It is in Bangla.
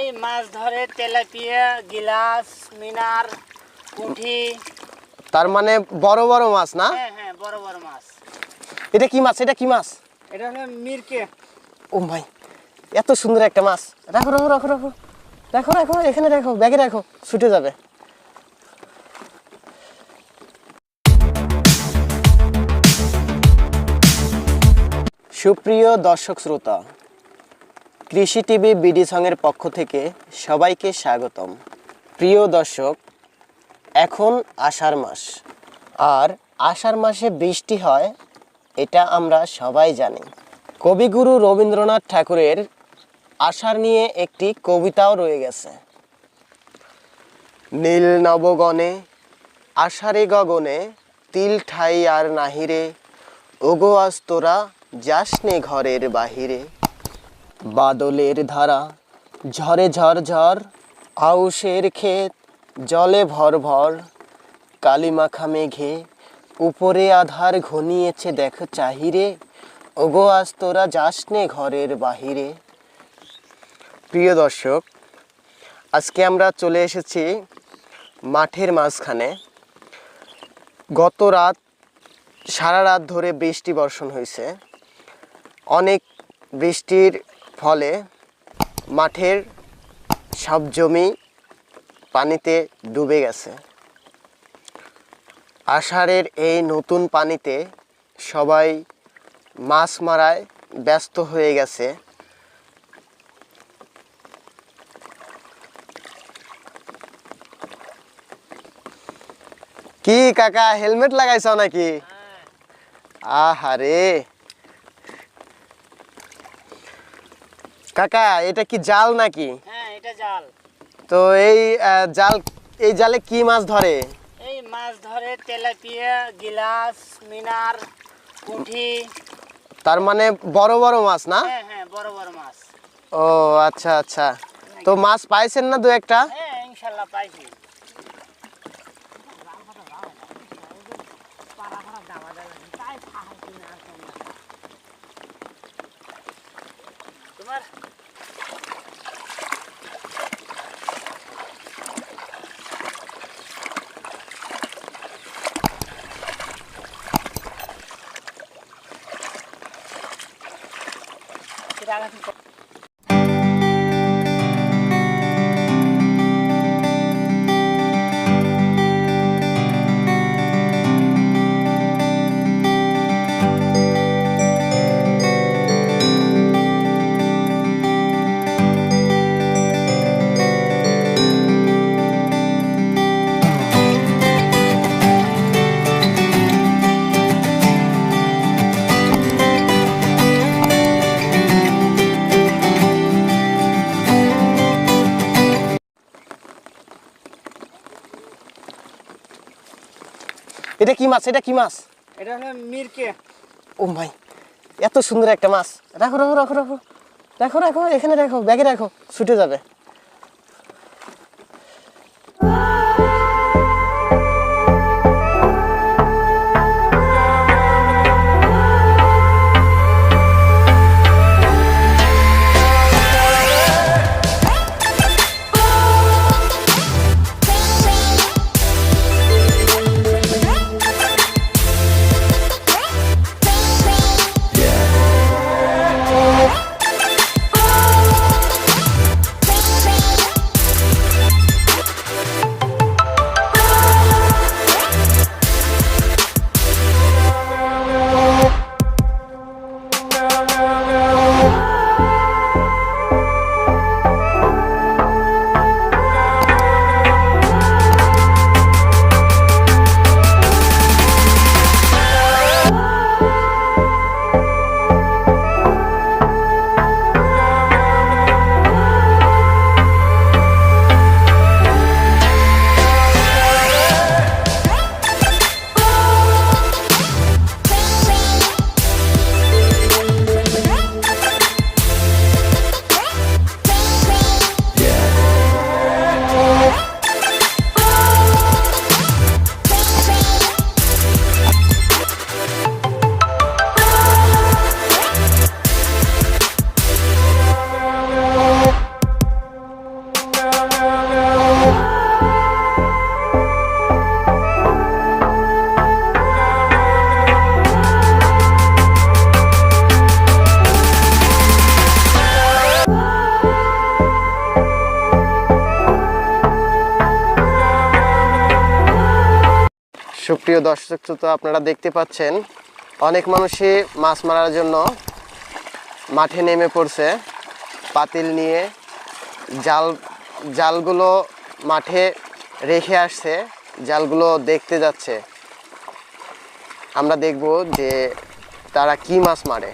এই মাছ ধরে তেলাপিয়া, গিলাস, মিনার, পুঁটি। তার মানে বড় বড় মাছ না? হ্যাঁ হ্যাঁ, বড় বড় মাছ। এটা কি মাছ? এটা কি মাছ? এটা হলো মিরকে। ও ভাই, এত সুন্দর একটা মাছ। রাখো রাখো রাখো রাখো রাখো রাখো, এখানে রাখো, ব্যাগে রাখো, ছুটে যাবে। সুপ্রিয় দর্শক শ্রোতা, কৃষি টিভি বিডি সঙের পক্ষ থেকে সবাইকে স্বাগতম। প্রিয় দর্শক, এখন আষাঢ় মাস, আর আষাঢ় মাসে বৃষ্টি হয় এটা আমরা সবাই জানি। কবিগুরু রবীন্দ্রনাথ ঠাকুরের আষাঢ় নিয়ে একটি কবিতাও রয়ে গেছে। নীল নবগণে আষাঢ়ে গগনে, তিল ঠাই আর নাহিরে, ওগো আজ তোরা যাসনে ঘরের বাহিরে। বাদলের ধারা ঝরে ঝর ঝর, আউশের ক্ষেত জলে ভর ভর, কালিমাখা মেঘে উপরে আধার ঘনিয়েছে দেখো চাহিরে, ওগো আজ তোরা যাসনে ঘরের বাহিরে। প্রিয় দর্শক, আজকে আমরা চলে এসেছি মাঠের মাঝখানে। গত রাত, সারা রাত ধরে বৃষ্টি বর্ষণ হয়েছে। অনেক বৃষ্টির ফলে মাঠের সব জমি পানিতে ডুবে গেছে। আষাঢ়ের এই নতুন পানিতে সবাই মাছ মারায় ব্যস্ত হয়ে গেছে। কি কাকা, হেলমেট লাগাইছ নাকি? আহারে কাকা, এটা কি জাল নাকি? হ্যাঁ, এটা জাল। তো এই জালে কি মাছ ধরে? এই মাছ ধরে তেলাপিয়া, গিলাস, মিনার, পুঁটি। তার মানে বড় বড় মাছ না? হ্যাঁ হ্যাঁ, বড় বড় মাছ। ও আচ্ছা আচ্ছা। তো মাছ পাইছেন না দু একটা? হ্যাঁ, ইনশাল্লাহ পাইছি। তোমার এটা কি মাছ? এটা কি মাছ? এটা হলো মিরকে। ও ভাই, এত সুন্দর একটা মাছ। রাখো রাখো রাখো রাখো রাখো রাখো, এখানে রাখো, ব্যাগে রাখো, ছুটে যাবে। সুপ্রিয় দর্শক শ্রোতা, আপনারা দেখতে পাচ্ছেন অনেক মানুষই মাছ মারার জন্য মাঠে নেমে পড়ছে পাতিল নিয়ে। জালগুলো মাঠে রেখে আসছে, জালগুলো দেখতে যাচ্ছে। আমরা দেখব যে তারা কি মাছ মারে।